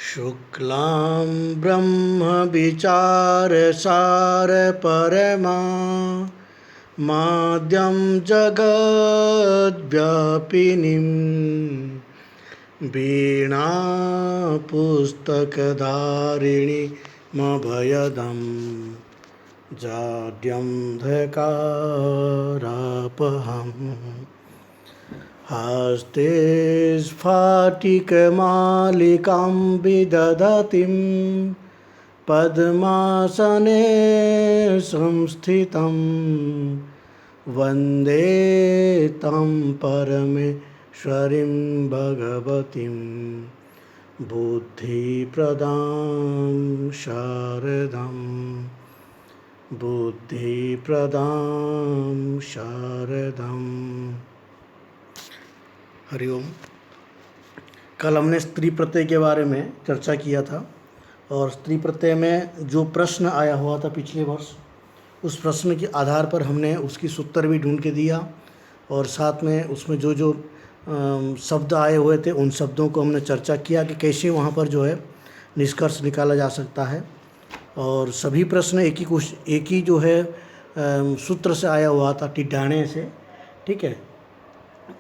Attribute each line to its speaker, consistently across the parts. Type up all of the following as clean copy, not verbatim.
Speaker 1: शुक्लां ब्रह्मविचारसारपरमा माद्यं जगद्व्यापिनीं वीणापुस्तकधारिणीमभयदं जाड्यं धकारापहम् हस्ते स्फाटिकमालिकां विदधतीं पद्मासने संस्थितं वन्दे तं परमेश्वरीं भगवतीं बुद्धिप्रदां शारदम्। हरिओम। कल हमने स्त्री प्रत्यय के बारे में चर्चा किया था और स्त्री प्रत्यय में जो प्रश्न आया हुआ था पिछले वर्ष, उस प्रश्न के आधार पर हमने उसकी सूत्र भी ढूंढ के दिया और साथ में उसमें जो जो शब्द आए हुए थे उन शब्दों को हमने चर्चा किया कि कैसे वहाँ पर जो है निष्कर्ष निकाला जा सकता है। और सभी प्रश्न एक ही जो है सूत्र से आया हुआ था, टिड्ढाणे से। ठीक है,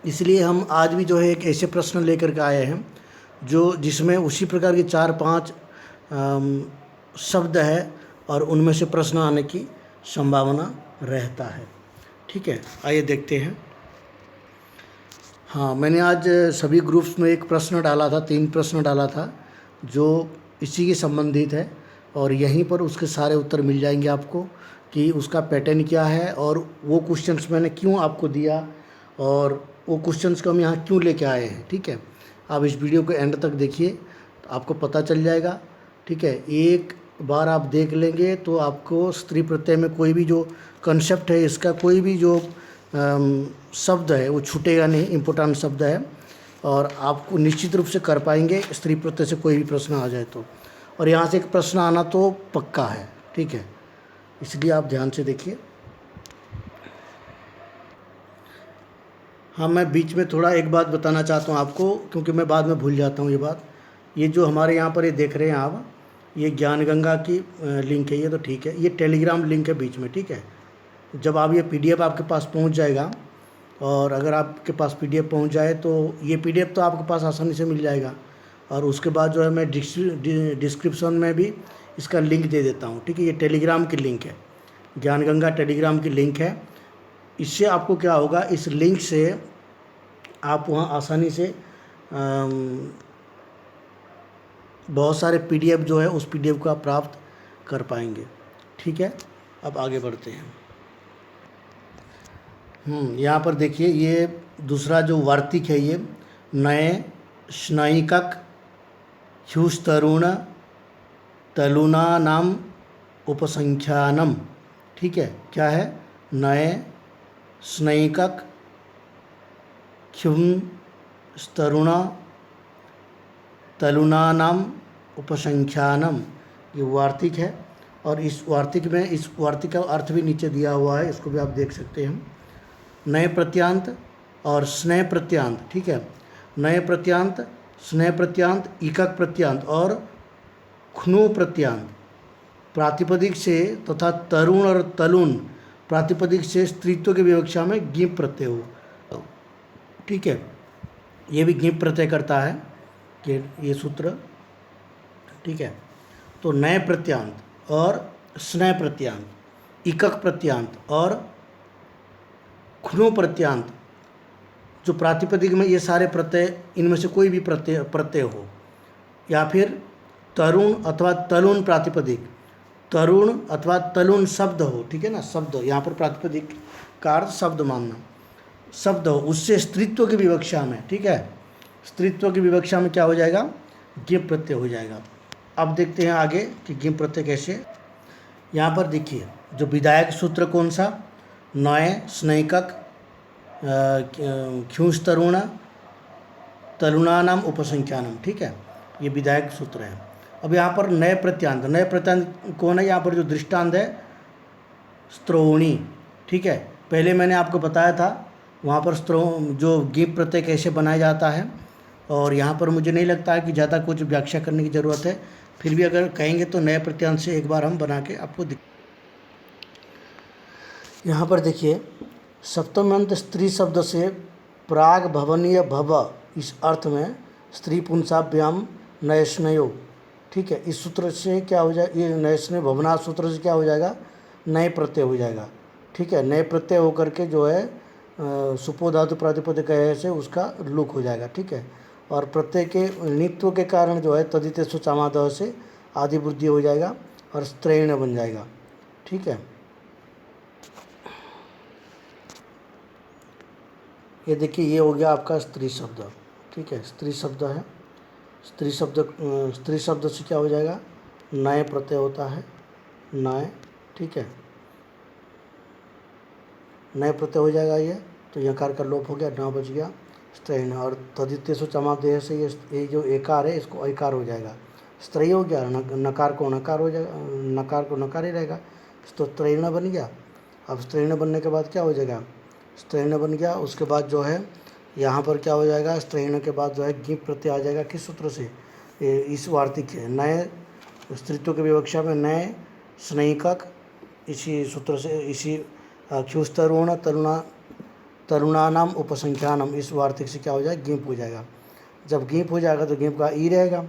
Speaker 1: इसलिए हम आज भी जो है एक ऐसे प्रश्न लेकर के आए हैं जिसमें उसी प्रकार के 4-5 शब्द है और उनमें से प्रश्न आने की संभावना रहता है। ठीक है, आइए देखते हैं। हाँ, मैंने आज सभी ग्रुप्स में एक प्रश्न डाला था, 3 प्रश्न डाला था जो इसी के संबंधित है और यहीं पर उसके सारे उत्तर मिल जाएंगे आपको कि उसका पैटर्न क्या है और वो क्वेश्चंस मैंने क्यों आपको दिया और वो क्वेश्चंस को हम यहाँ क्यों लेके आए हैं। ठीक है, आप इस वीडियो को एंड तक देखिए तो आपको पता चल जाएगा। ठीक है, एक बार आप देख लेंगे तो आपको स्त्री प्रत्यय में कोई भी जो कंसेप्ट है, इसका कोई भी जो शब्द है वो छूटेगा नहीं, इम्पोर्टेंट शब्द है और आपको निश्चित रूप से कर पाएंगे स्त्री प्रत्यय से कोई भी प्रश्न आ जाए तो। और यहाँ से एक प्रश्न आना तो पक्का है। ठीक है, इसलिए आप ध्यान से देखिए। हाँ, मैं बीच में थोड़ा एक बात बताना चाहता हूँ आपको, क्योंकि मैं बाद में भूल जाता हूँ ये बात। ये जो हमारे यहाँ पर ये देख रहे हैं आप, ये ज्ञान गंगा की लिंक है, ये तो ठीक है। ये टेलीग्राम लिंक है बीच में। ठीक है, जब आप ये PDF आपके पास पहुँच जाएगा और अगर आपके पास PDF पहुँच जाए तो ये PDF तो आपके पास आसानी से मिल जाएगा और उसके बाद जो है मैं डिस्क्रिप्शन में भी इसका लिंक दे देता हूँ। ठीक है, ये टेलीग्राम की लिंक है, ज्ञान गंगा टेलीग्राम की लिंक है। इससे आपको क्या होगा, इस लिंक से आप वहाँ आसानी से बहुत सारे PDF जो है उस PDF को आप प्राप्त कर पाएंगे। ठीक है, अब आगे बढ़ते हैं। यहाँ पर देखिए, ये दूसरा जो वार्तिक है, ये नए स्नैकक ह्युस्तरुण तलुना नाम उपसंख्यानम। ठीक है, क्या है? नए स्नैकक ह्युस्तरुण तलुना नाम उपसंख्यानम, ये वार्तिक है। और इस वार्तिक का अर्थ भी नीचे दिया हुआ है, इसको भी आप देख सकते हैं। नए प्रत्यांत और स्नेह प्रत्यांत। ठीक है, नए प्रत्यांत, स्नेह प्रत्यांत, इकक प्रत्यांत और खुनु प्रत्यांत प्रातिपदिक से तथा तरुण और तलुन प्रातिपदिक से स्त्रीत्व की विवक्षा में गिप प्रत्यय हो। ठीक है, ये भी गिप प्रत्यय करता है कि ये सूत्र। ठीक है, तो नए प्रत्यांत और स्नेह प्रत्यांत, इकक प्रत्यांत और खुनु प्रत्यांत, जो प्रातिपदिक में ये सारे प्रत्यय, इनमें से कोई भी प्रत्यय हो, या फिर तरुण अथवा तलुन प्रातिपदिक, तरुण अथवा तलुन शब्द हो। ठीक है ना, शब्द हो, यहाँ पर प्रातिपदिक का अर्थ शब्द मानना, शब्द हो, उससे स्त्रीत्व की विवक्षा में। ठीक है, स्त्रीत्व की विवक्षा में क्या हो जाएगा? गिप प्रत्यय हो जाएगा। अब देखते हैं आगे कि गिप प्रत्यय कैसे। यहाँ पर देखिए, जो विधायक सूत्र कौन सा? नए स्नैकक ह्युस्तरुण तलुनानाम उपसंख्यानम। ठीक है, ये विधायक सूत्र है। अब यहाँ पर नए प्रत्यांत कौन है? यहाँ पर जो दृष्टांत है स्त्रोणी। ठीक है, पहले मैंने आपको बताया था वहाँ पर जो गिप प्रत्यय कैसे बनाया जाता है, और यहाँ पर मुझे नहीं लगता है कि ज़्यादा कुछ व्याख्या करने की ज़रूरत है, फिर भी अगर कहेंगे तो नए प्रत्यांश से एक बार हम बना के आपको यहाँ पर देखिए, सप्तम्यंत स्त्री शब्द से प्राग भवनीय भव, इस अर्थ में स्त्री पुंसाभ्याम नयस्नयो, ठीक है। इस सूत्र से क्या हो जाए, ये नयस्नय भवना सूत्र से क्या हो जाएगा, नए प्रत्यय हो जाएगा, ठीक है। नए प्रत्यय होकर के जो है सुपो धातु प्रातिपदिक से उसका लुक हो जाएगा, ठीक है। और प्रत्यय के नित्व के कारण जो है तदितेषु चामादह से आदि वृद्धि हो जाएगा और स्त्रैण बन जाएगा, ठीक है। ये देखिए, ये हो गया आपका स्त्री शब्द, ठीक है। स्त्री शब्द है, स्त्री शब्द से क्या हो जाएगा, नए प्रत्यय होता है, नए, ठीक है, नए प्रत्यय हो जाएगा ये, तो यकार का लोप हो गया, न बच गया स्त्रैण। और तदितेषु चमादेह से ये जो एकार है इसको ऐकार हो जाएगा, स्त्रय हो गया, नकार को नकार हो जाएगा, नकार को नकार ही रहेगा, तो स्त्रैण बन गया। अब स्त्रैण बनने के बाद क्या हो जाएगा, स्त्रैण बन गया। उसके बाद जो है यहाँ पर क्या हो जाएगा, स्त्रैण के बाद जो है गिप प्रत्यय आ जाएगा, किस सूत्र से, इस वार्तिक नए स्त्रीत्व के विवक्षा में नए स्नैकक, इसी सूत्र से, इसी क्षुस्तरुण तरुणानाम उपसंख्यानम, इस वार्तिक से क्या हो जाएगा, गिंप हो जाएगा। जब गिंप हो जाएगा तो गिंप का ई रहेगा,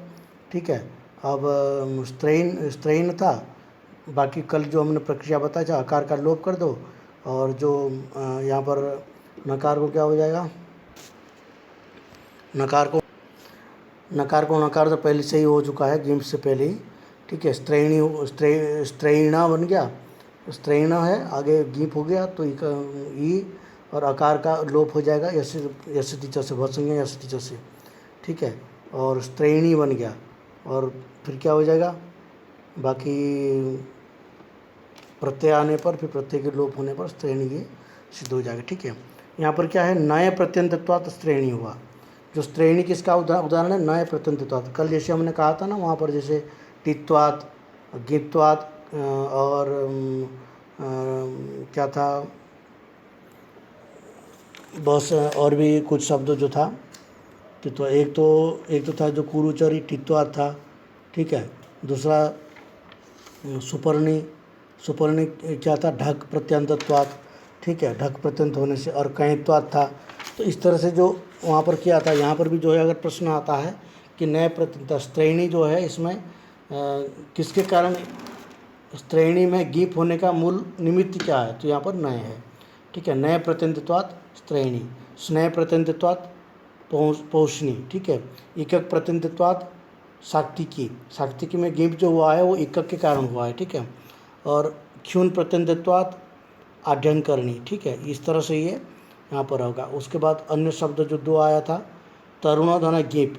Speaker 1: ठीक है। अब स्त्रैण था, बाकी कल जो हमने प्रक्रिया बताया था, आकार का लोप कर दो, और जो यहाँ पर नकार को क्या हो जाएगा, नकार को नकार तो पहले से ही हो चुका है, गिंप से पहले ही, ठीक है। स्त्रैणा बन गया, स्त्रैण है, आगे गिंप हो गया, तो ई और आकार का लोप हो जाएगा, यश टीचर से, बहुत संज्ञा यश टीचर से, ठीक है। और स्त्रैणी बन गया, और फिर क्या हो जाएगा, बाकी प्रत्यय आने पर, फिर प्रत्यय के लोप होने पर स्त्रैणी ये सिद्ध हो जाएगा, ठीक है। यहाँ पर क्या है, नए प्रत्यंतत्वात् स्त्रैणी हुआ। जो स्त्रैणी किसका उदाहरण है, नए प्रत्यंतत्वात्। कल जैसे हमने कहा था ना, वहाँ पर जैसे टित्वात्, गित्वात् और क्या था, बस और भी कुछ शब्द जो था, टित्वा, एक तो था जो कुरुचरी टित्वात् था, ठीक है। दूसरा सुपर्णी क्या था, ढक प्रत्यंतत्वात्, ठीक है, ढक प्रत्यंत होने से, और कैत्वात् था। तो इस तरह से जो वहाँ पर किया था, यहाँ पर भी जो है अगर प्रश्न आता है कि नए प्रत्यंत स्त्रैणी जो है, इसमें किसके कारण, स्त्रैणी में गीप होने का मूल निमित्त क्या है, तो यहाँ पर नए है, ठीक है। नए प्रत्यंतत्वात् स्त्रैणी, स्नेह प्रत्यंतत्वात् पौष्णी, ठीक है। एकक प्रत्यंतत्वात् साक्तिकी में गीप जो हुआ है वो एकक के कारण हुआ है, ठीक है। और क्षूण प्रत्यंतत्वात् आढ्यंकरणी, ठीक है। इस तरह से ये यहाँ पर होगा। उसके बाद अन्य शब्द जो दो आया था, तरुणाधन गेप,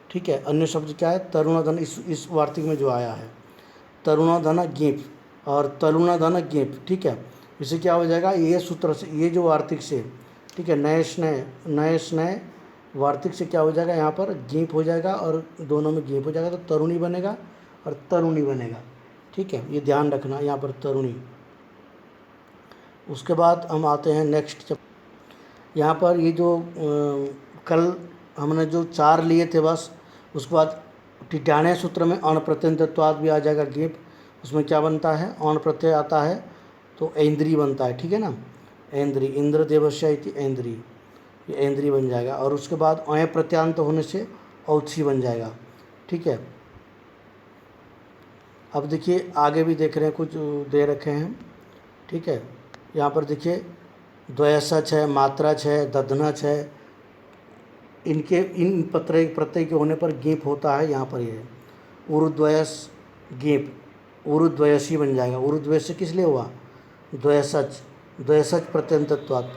Speaker 1: ठीक है। अन्य शब्द क्या है, तरुणाधन, इस वार्तिक में जो आया है, तरुणाधन गेप और तरुणाधन गेप, ठीक है। इसे क्या हो जाएगा, ये सूत्र से, ये जो वार्तिक से, ठीक है, नए स्नेह वार्तिक से क्या हो जाएगा, यहाँ पर गेप हो जाएगा, और दोनों में गेप हो जाएगा, तो तरुणी बनेगा और तरुणी बनेगा, ठीक है। ये ध्यान रखना, यहाँ पर तरुणी। उसके बाद हम आते हैं नेक्स्ट, यहाँ पर ये जो कल हमने जो 4 लिए थे बस, उसके बाद टिटाणे सूत्र में अण प्रत्यंतत्वात् भी आ जाएगा गेप। उसमें क्या बनता है, अण प्रत्यय आता है तो ऐन्द्री बनता है, ठीक है ना, ऐन्द्री, इंद्र देवस्य इति ऐन्द्री, ये ऐन्द्री बन जाएगा। और उसके बाद अय प्रत्यांत होने से औच्छी बन जाएगा, ठीक है। अब देखिए आगे भी देख रहे हैं, कुछ दे रखे हैं, ठीक है। यहाँ पर देखिए द्वयसच है, मात्रच है, दधनच है, इन प्रत्यय के होने पर गेप होता है। यहाँ पर ये उरुद्वयस गेप, उरुद्वयसी बन जाएगा। उरुद्वयस किस लिए हुआ, द्वयसच प्रत्ययत्वात्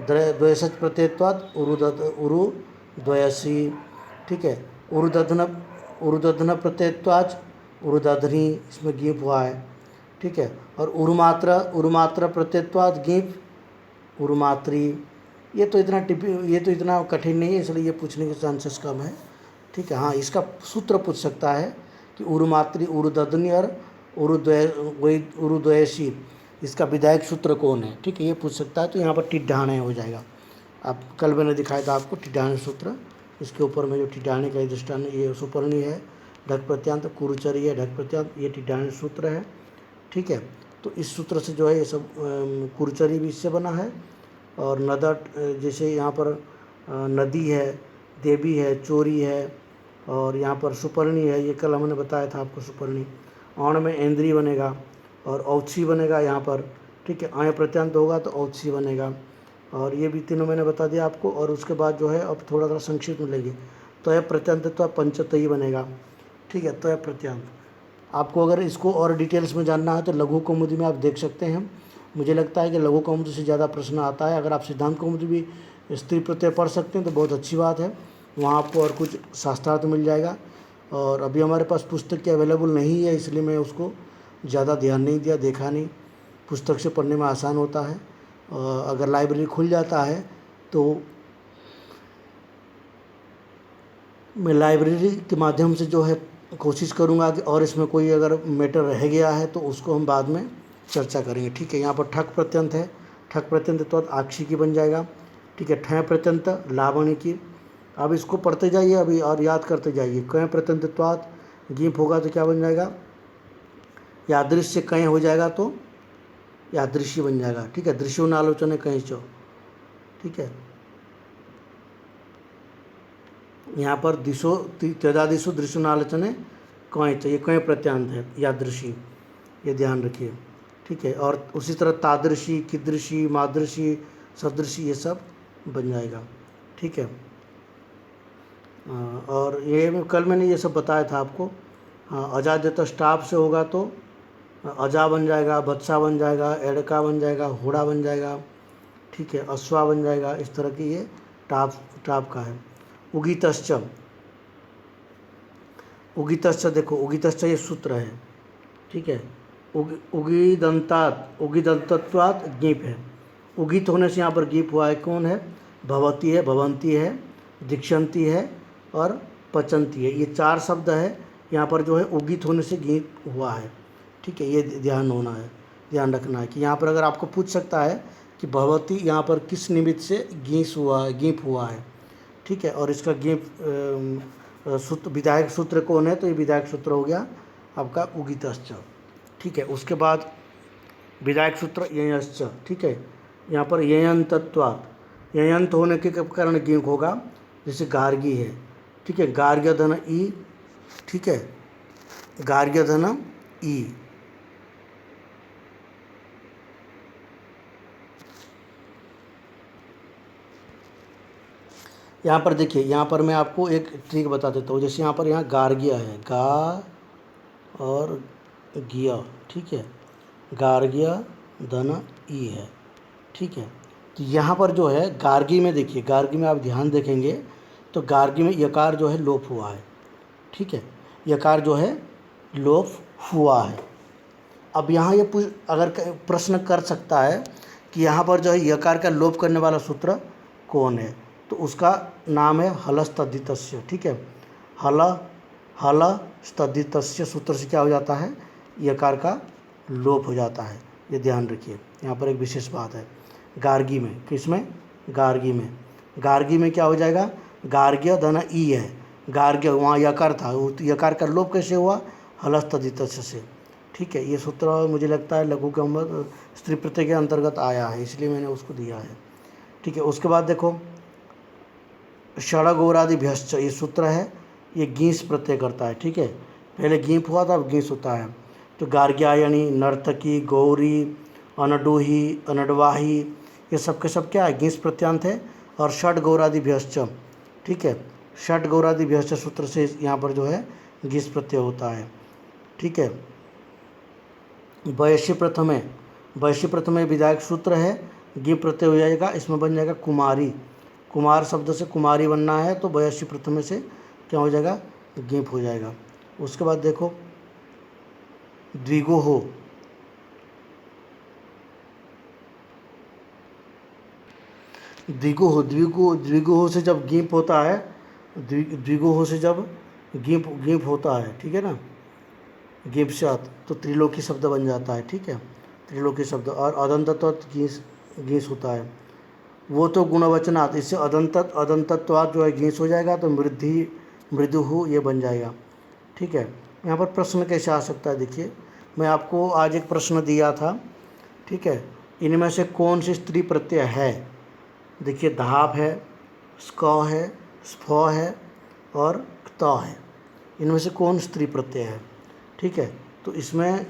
Speaker 1: द्वयसच प्रत्ययत्वात् उरुद्वयसी, ठीक है। उरुदधन प्रत्ययत्वात् उरुदधनी, इसमें गेप हुआ है, ठीक है। और उरुमात्र प्रत्ययत्वात् गेप उरुमात्री। ये तो इतना कठिन नहीं है, इसलिए ये पूछने के चांसेस कम है, ठीक है। हाँ, इसका सूत्र पूछ सकता है कि उरुमात्री, उरुदधनी और उरुद्वयसी, इसका विधायक सूत्र कौन है, ठीक है, ये पूछ सकता है। तो यहाँ पर टिड्ढाणे हो जाएगा। आप कल मैंने दिखाया था आपको टिड्ढाणे सूत्र, इसके ऊपर में जो टिटाने का दृष्टान ये सुपर्णी है, ढक प्रत्यांत, कुरुचरी है ढक प्रत्यांत, ये टिटाने सूत्र है। ठीक है, तो इस सूत्र से जो है ये सब कुरुचरी भी इससे बना है। और नदा जैसे यहाँ पर नदी है, देवी है, चोरी है, और यहाँ पर सुपर्णी है, ये कल हमने बताया था आपको सुपर्णी। औण में ऐन्द्री बनेगा और औच्छी बनेगा यहाँ पर। ठीक है, आय प्रत्यांत होगा तो औच्छी बनेगा, और ये भी तीनों मैंने बता दिया आपको। और उसके बाद जो है अब थोड़ा सा संक्षिप्त में लेंगे, त्वय प्रत्यांत तो पंचतई बनेगा। ठीक है, त्वय प्रत्यांत आपको अगर इसको और डिटेल्स में जानना है तो लघु कौमुदी में आप देख सकते हैं। मुझे लगता है कि लघु कौमुदी से ज़्यादा प्रश्न आता है। अगर आप सिद्धांत कौमुदी भी स्त्री प्रत्यय पढ़ सकते हैं तो बहुत अच्छी बात है, वहाँ आपको और कुछ शास्त्रार्थ मिल जाएगा। और अभी हमारे पास पुस्तक की अवेलेबल नहीं है, इसलिए मैं उसको ज़्यादा ध्यान नहीं दिया, देखा नहीं। पुस्तक से पढ़ने में आसान होता है, अगर लाइब्रेरी खुल जाता है तो मैं लाइब्रेरी के माध्यम से जो है कोशिश करूँगा कि और इसमें कोई अगर मैटर रह गया है तो उसको हम बाद में चर्चा करेंगे। ठीक है, यहाँ पर ठक प्रत्यंत है, ठक प्रत्यंत तो आक्षी की बन जाएगा। ठीक है, ठय प्रत्यंत लावणी की। अब इसको पढ़ते जाइए अभी और याद करते जाइए। कय प्रत्यंतत्वात् गीप होगा तो क्या बन जाएगा, यादृश्य कय हो जाएगा तो यादृशी बन जाएगा। ठीक है, दृश्यो नालोचने कहीं चो। ठीक है, यहाँ पर दिशो त्यजादिशु दृश्यो नालोचने कय च, ये कय प्रत्यांत है यादृशी, ये ध्यान रखिए। ठीक है, और उसी तरह तादृशी, कीदृशी, मादृशी, सदृशी, ये सब बन जाएगा। ठीक है, और ये कल मैंने ये सब बताया था आपको। हाँ, अजाद्यत स्टाफ से होगा तो अजा बन जाएगा, बत्सा बन जाएगा, एड़का बन जाएगा, होड़ा बन जाएगा। ठीक है, अश्वा बन जाएगा। इस तरह की ये टाप का है। उगीतश्च, उगीतश्च देखो, उगीतश्च ये सूत्र है। ठीक है, उगीदंतात, उगीदंतत्वात् गीप है। उगित होने से यहाँ पर गीप हुआ है, कौन है, भवती है, भवंती है, दीक्षंती है और पचंती है। ये चार शब्द है यहाँ पर जो है उगित होने से गीप हुआ है। ठीक है, ये ध्यान होना है, ध्यान रखना है कि यहाँ पर अगर आपको पूछ सकता है कि भवती यहाँ पर किस निमित्त से गीस हुआ है, गीप हुआ है। ठीक है, और इसका गीप सूत्र विधायक सूत्र कौन है, तो ये विधायक सूत्र हो गया आपका उगितश्च। ठीक है, उसके बाद विधायक सूत्र ययश्च। ठीक है, यहाँ पर ययंतत्वात्, ययंत होने के कारण गीप होगा, जैसे गार्गी है। ठीक है, गार्ग्यधन ई। ठीक है, गार्ग्यधन ई। यहाँ पर देखिए, यहाँ पर मैं आपको एक ट्रिक बता देता हूँ। जैसे यहाँ पर यहाँ गार्ग्य है, गा और गिया। ठीक है, गार्ग्य धन ई है। ठीक है, तो यहाँ पर जो है गार्गी में देखिए, गार्गी में आप ध्यान देखेंगे तो गार्गी में यकार जो है लोप हुआ है। ठीक है, यकार जो है लोप हुआ है। अब यहाँ ये अगर प्रश्न कर सकता है कि यहाँ पर जो है यकार का लोप करने वाला सूत्र कौन है, तो उसका नाम है हलस्तद्धितस्य। ठीक है, हलस्तद्धितस्य सूत्र से क्या हो जाता है, यकार का लोप हो जाता है। ये ध्यान रखिए, यहाँ पर एक विशेष बात है। गार्गी में, किसमें, गार्गी में, गार्गी में क्या हो जाएगा, गार्ग्य धन ई है, गार्ग्य वहाँ यकार था, वो यकार का लोप कैसे हुआ, हलस्तद्धितस्य से। ठीक है, ये सूत्र मुझे लगता है लघु कौमुदी स्त्री प्रत्यय के अंतर्गत आया है, इसलिए मैंने उसको दिया है। ठीक है, उसके बाद देखो षडगोरादिभ्यश्च, ये सूत्र है, ये गीस प्रत्यय करता है। ठीक है, पहले गीप हुआ था, अब गीस होता है। तो गार्ग्यायणी, नर्तकी, गौरी, अनडोही, अनडवाही, ये सब के सब क्या है, गीस प्रत्यांत है। और षड गौरादिभ्यश्च। ठीक है, षड गौरादिभ्यश्च सूत्र से यहाँ पर जो है गीस प्रत्यय होता है। ठीक है, वैश्य प्रथमे, वैश्य प्रथमे विधायक सूत्र है, गीप प्रत्यय हो जाएगा, इसमें बन जाएगा कुमारी। कुमार शब्द से कुमारी बनना है तो वैश्य प्रथमे से क्या हो जाएगा, गीप हो जाएगा। उसके बाद देखो द्विगुहो, द्विगुहो, द्विगुहो से जब गीप होता है, द्विगुहो से जब गीप होता है, ठीक है ना, गीप साथ, तो त्रिलोकी शब्द बन जाता है। ठीक है, त्रिलोकी शब्द। और अदंत तो गीस होता है। वो तो गुणवचनात्, इससे अदंतत्वात् जो है घीस हो जाएगा, तो मृदुः ये बन जाएगा। ठीक है, यहाँ पर प्रश्न कैसे आ सकता है, देखिए मैं आपको आज एक प्रश्न दिया था। ठीक है, इनमें से कौन सी स्त्री प्रत्यय है? देखिए धाप है, स्क है, स्फ है और क्त है। इनमें से कौन स्त्री प्रत्यय है? ठीक है, तो इसमें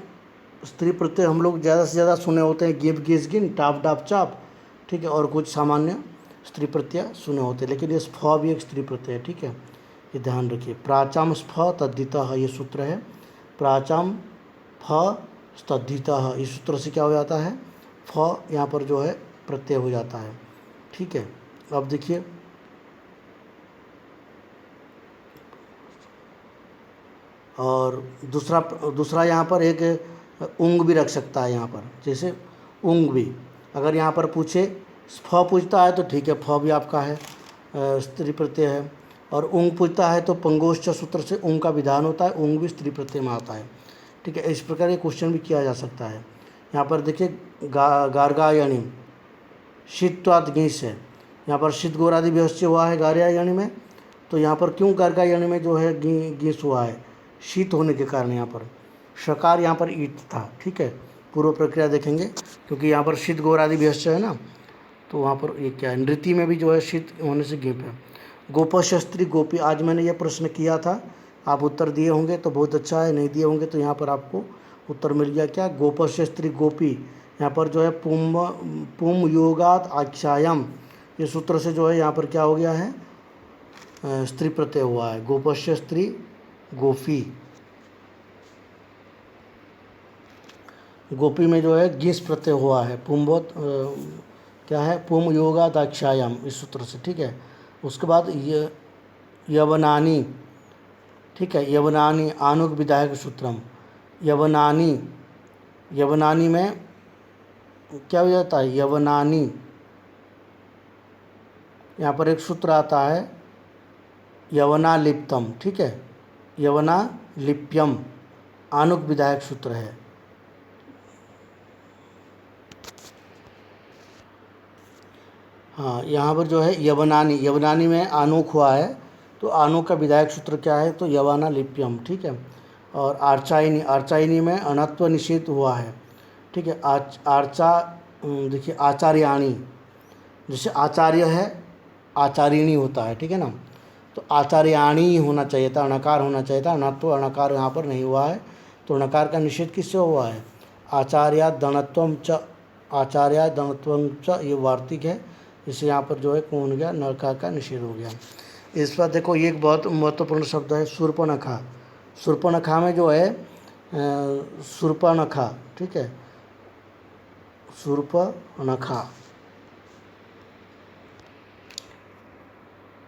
Speaker 1: स्त्री प्रत्यय हम लोग ज़्यादा से ज़्यादा सुने होते हैं गिव गिस गिन, टाप डाप चाप। ठीक है, और कुछ सामान्य स्त्री प्रत्यय सुने होते हैं, लेकिन ये स्फ भी एक स्त्री प्रत्यय है। ठीक है, ये ध्यान रखिए। प्राचाम स्फ तद्धितः, ये सूत्र है। प्राचाम फ तद्धितः, इस सूत्र से क्या हो जाता है? फ यहाँ पर जो है प्रत्यय हो जाता है। ठीक है, अब देखिए और दूसरा यहाँ पर एक उंग भी रख सकता है। यहाँ पर जैसे उंग भी, अगर यहाँ पर पूछे फ पूछता है तो ठीक है, फ भी आपका है स्त्री प्रत्यय है। और उंग पूछता है तो पंगोष्ठ सूत्र से उंग का विधान होता है, उंग भी स्त्री प्रत्यय में आता है। ठीक है, इस प्रकार ये क्वेश्चन भी किया जा सकता है। यहाँ पर देखिए गार्गायणी शीत्वाद घीस है, यहाँ पर शीत गोरादि व्यवस्था हुआ है गार्गायणी में, तो यहाँ पर क्यों गार्गायणी में जो है घीस हुआ है? शीत होने के कारण। यहाँ पर शकार यहाँ पर ईट था। ठीक है, पूर्व प्रक्रिया देखेंगे, क्योंकि यहाँ पर शीत गोरादि व्यवस्था है ना, तो वहाँ पर ये क्या है, नृत्य में भी जो है शीत होने से घीप है। गोपशस्त्री गोपी, आज मैंने ये प्रश्न किया था, आप उत्तर दिए होंगे तो बहुत अच्छा है, नहीं दिए होंगे तो यहाँ पर आपको उत्तर मिल गया। क्या? गोपशस्त्री गोपी, यहाँ पर जो है पुम योगात आख्यायम, ये सूत्र से जो है यहाँ पर क्या हो गया है? स्त्री प्रत्यय हुआ है। गोपशस्त्री गोपी, गोपी में जो है गीस प्रत्यय हुआ है। पुम्बोत क्या है? पुम योगा दाक्षायाम, इस सूत्र से। ठीक है, उसके बाद यवनानी। ठीक है, यवनानी आनुक विधायक सूत्रम, यवनानी, यवनानी में क्या हो जाता है? यवनानी, यहाँ पर एक सूत्र आता है यवनालिप्तम। ठीक है, यवनालिप्यम आनुक विधायक सूत्र है। हाँ, यहाँ पर जो है यवनानी, यवनानी में आनुक हुआ है, तो आनुक का विधायक सूत्र क्या है? तो यवना लिप्यम। ठीक है, और आर्चाइनी, आर्चाइनी में अणत्व निषेध हुआ है। ठीक है, देखिए आचार्याणी, जैसे आचार्य है आचार्यणी होता है। ठीक है ना, तो आचार्याणी होना चाहिए था, अणकार होना चाहिए था, अणत्व अणकार यहाँ पर नहीं हुआ है, तो अणकार का निषेध किससे हुआ है? आचार्या दणत्वम च, आचार्या दणत्वम च, ये वार्तिक है, इससे यहाँ पर जो है कौन हो गया? नकार का निषेध हो गया। इस पर देखो ये एक बहुत महत्वपूर्ण शब्द है शूर्पणखा। शूर्पणखा में जो है शूर्पणखा, ठीक है, शूर्पणखा,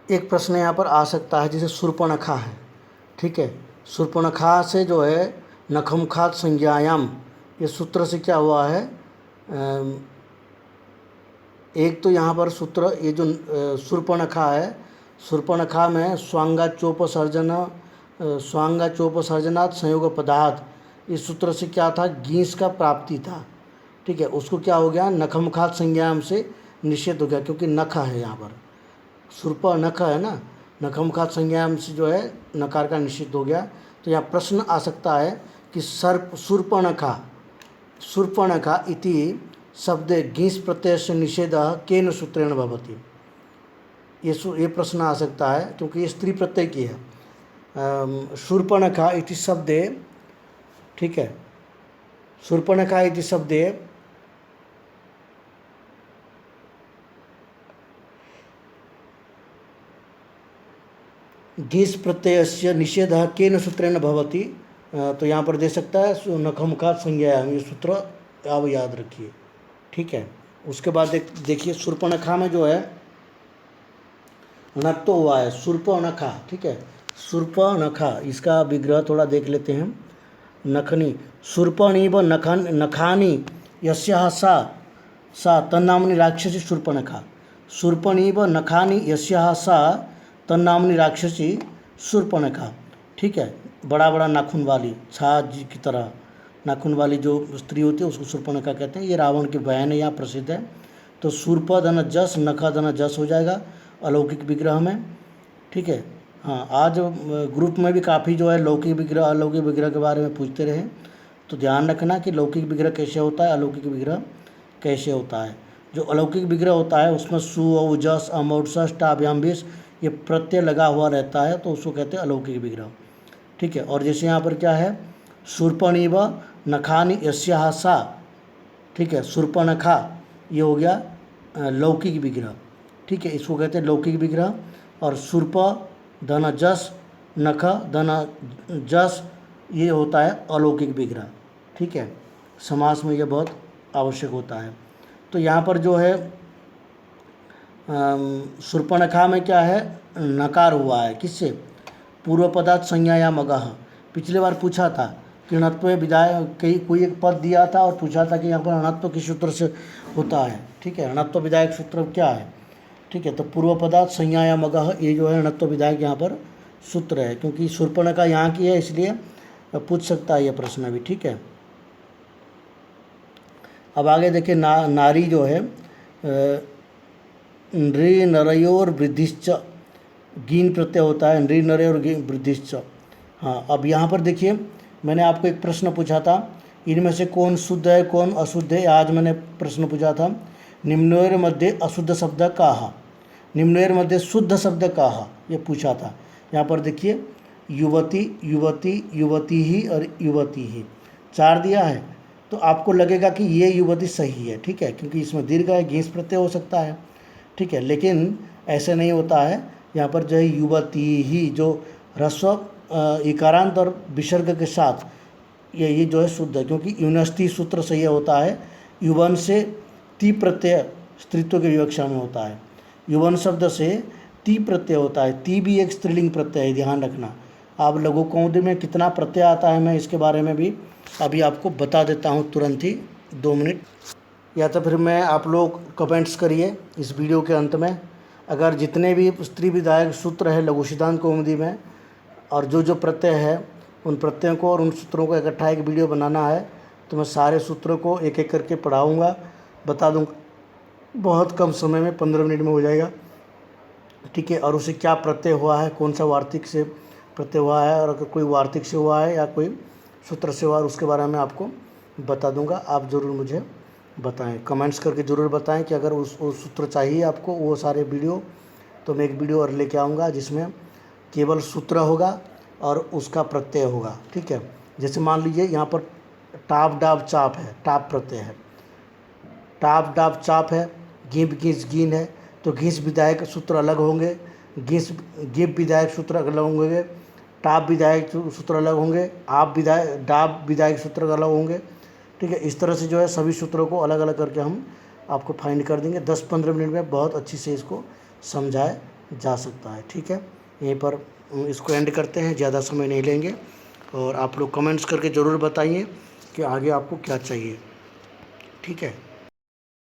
Speaker 1: एक प्रश्न यहाँ पर आ सकता है, जैसे शूर्पणखा है। ठीक है, शूर्पणखा से जो है नखमुखात संज्ञायाम, ये सूत्र से क्या हुआ है? एक तो यहाँ पर सूत्र, ये जो शूर्पणखा है, शूर्पणखा में स्वांगाचोपसर्जनात् संयोग पदार्थ, इस सूत्र से क्या था? गीस का प्राप्ति था। ठीक है, उसको क्या हो गया? नखमुखात संज्ञायाम से निषेध हो गया, क्योंकि नख है यहाँ पर, शूर्प नख है ना, नखमुखात संज्ञायाम से जो है नकार का निषेध हो गया। तो यहाँ प्रश्न आ सकता है कि शूर्पणखा इति शब्दे गीस प्रत्यय से निषेध केन सूत्रेण भवति, ये प्रश्न आ सकता है, क्योंकि ये स्त्री प्रत्यय की है। शूर्पणखा इति शब्दे, ठीक है, शूर्पणखा इति शब्दे गीस प्रत्यय से निषेध केन सूत्रेण भवति, तो यहाँ पर दे सकता है नखमुखात संज्ञायाम, ये सूत्र आप याद रखिए। ठीक है, उसके बाद देखिए शूर्पणखा में जो है नत्तो हुआ है, शूर्पणखा। ठीक है, शूर्पणखा, इसका विग्रह थोड़ा देख लेते हैं। नखनी, शूर्पणीव नखानी यस्याः सा तन्नाम्नी राक्षसी शूर्पणखा, शूर्पणीव नखानी यस्याः सा तन्नाम्नी राक्षसी शूर्पणखा। ठीक है, बड़ा बड़ा नाखून वाली, छाछ की तरह नाखून वाली जो स्त्री होती है उसको शूर्पणखा कहते हैं। ये रावण की बहन है, यहाँ प्रसिद्ध है। तो सूर्प धन जस नख धन जस हो जाएगा अलौकिक विग्रह में। ठीक है। हाँ, आज ग्रुप में भी काफ़ी जो है लौकिक विग्रह अलौकिक विग्रह के बारे में पूछते रहे, तो ध्यान रखना कि लौकिक विग्रह कैसे होता है, अलौकिक विग्रह कैसे होता है। जो अलौकिक विग्रह होता है उसमें सु औ जस अम और षष्ठ टाभ्याम विष ये प्रत्यय लगा हुआ रहता है, तो उसको कहते हैं अलौकिक विग्रह। ठीक है। और जैसे यहाँ पर क्या है, शूर्पणीव नखानी यस्याः सा। ठीक है, शूर्पणखा ये हो गया लौकिक विग्रह। ठीक है, इसको कहते हैं लौकिक विग्रह। और शूर्प धन जस नख धन जस ये होता है अलौकिक विग्रह। ठीक है, समास में ये बहुत आवश्यक होता है। तो यहाँ पर जो है शूर्पणखा में क्या है, नकार हुआ है, किससे, पूर्व पदार्थ संज्ञा या मगह। पिछले बार पूछा था कि णत्व विधाय कोई एक पद दिया था और पूछा था कि यहाँ पर णत्व किस सूत्र से होता है। ठीक है, णत्व विधायक सूत्र क्या है। ठीक है, तो पूर्व पदार्थ संज्ञा या मगह ये जो है णत्व विधायक यहाँ पर सूत्र है, क्योंकि शूर्पणखा यहाँ की है इसलिए पूछ सकता है यह प्रश्न भी। ठीक है। अब आगे देखिए नारी जो है नृ नरयोर वृद्धिश्च गीन प्रत्यय होता है, नृ नरयोर वृद्धिश्च। हाँ, अब यहाँ पर देखिए मैंने आपको एक प्रश्न पूछा था, इनमें से कौन शुद्ध है कौन अशुद्ध है। आज मैंने प्रश्न पूछा था निम्नोर मध्य अशुद्ध शब्द काहा, निम्नोर मध्य शुद्ध शब्द काहा, ये पूछा था। यहाँ पर देखिए युवती युवती युवती ही और युवती ही 4 दिया है, तो आपको लगेगा कि ये युवती सही है। ठीक है, क्योंकि इसमें दीर्घ है, घीस प्रत्यय हो सकता है। ठीक है, लेकिन ऐसे नहीं होता है। यहाँ पर जो है युवती ही जो ह्रस्व इकारांत और विसर्ग के साथ ये जो है शुद्ध है, क्योंकि यूनस्ती सूत्र से ये होता है युवन से ती प्रत्यय स्त्रीत्व के विवक्षा में होता है। युवन शब्द से ती प्रत्यय होता है, ती भी एक स्त्रीलिंग प्रत्यय है, ध्यान रखना। आप लघु कौमुदी में कितना प्रत्यय आता है मैं इसके बारे में भी अभी आपको बता देता हूँ तुरंत ही, 2 मिनट, या तो फिर मैं आप लोग कमेंट्स करिए इस वीडियो के अंत में। अगर जितने भी स्त्री विधायक सूत्र है लघु सिद्धांत कौमुदी में और जो प्रत्यय है उन प्रत्ययों को और उन सूत्रों को इकट्ठा एक वीडियो बनाना है, तो मैं सारे सूत्रों को एक एक करके पढ़ाऊँगा, बता दूँगा। बहुत कम समय में 15 मिनट में हो जाएगा। ठीक है, और उसे क्या प्रत्यय हुआ है, कौन सा वार्तिक से प्रत्यय हुआ है, और अगर कोई वार्तिक से हुआ है या कोई सूत्र से हुआ है उसके बारे में आपको बता दूंगा। आप ज़रूर मुझे बताएं, कमेंट्स करके ज़रूर बताएं कि अगर उस सूत्र चाहिए आपको वो सारे वीडियो, तो मैं एक वीडियो और लेके आऊँगा जिसमें केवल सूत्र होगा और उसका प्रत्यय होगा। ठीक है, जैसे मान लीजिए यहाँ पर टाप डाप चाप है, टाप प्रत्यय है, टाप डाप चाप है, गिब घिस गीन है, तो घिस विधायक सूत्र अलग होंगे, गिब विधायक सूत्र अलग होंगे, टाप विधायक सूत्र अलग होंगे, डाप विधायक सूत्र अलग होंगे। ठीक है, इस तरह से जो है सभी सूत्रों को अलग अलग करके हम आपको फाइंड कर देंगे। 10-15 मिनट में बहुत अच्छी से इसको समझाया जा सकता है। ठीक है, यहीं पर इसको एंड करते हैं, ज़्यादा समय नहीं लेंगे। और आप लोग कमेंट्स करके ज़रूर बताइए कि आगे आपको क्या चाहिए। ठीक है।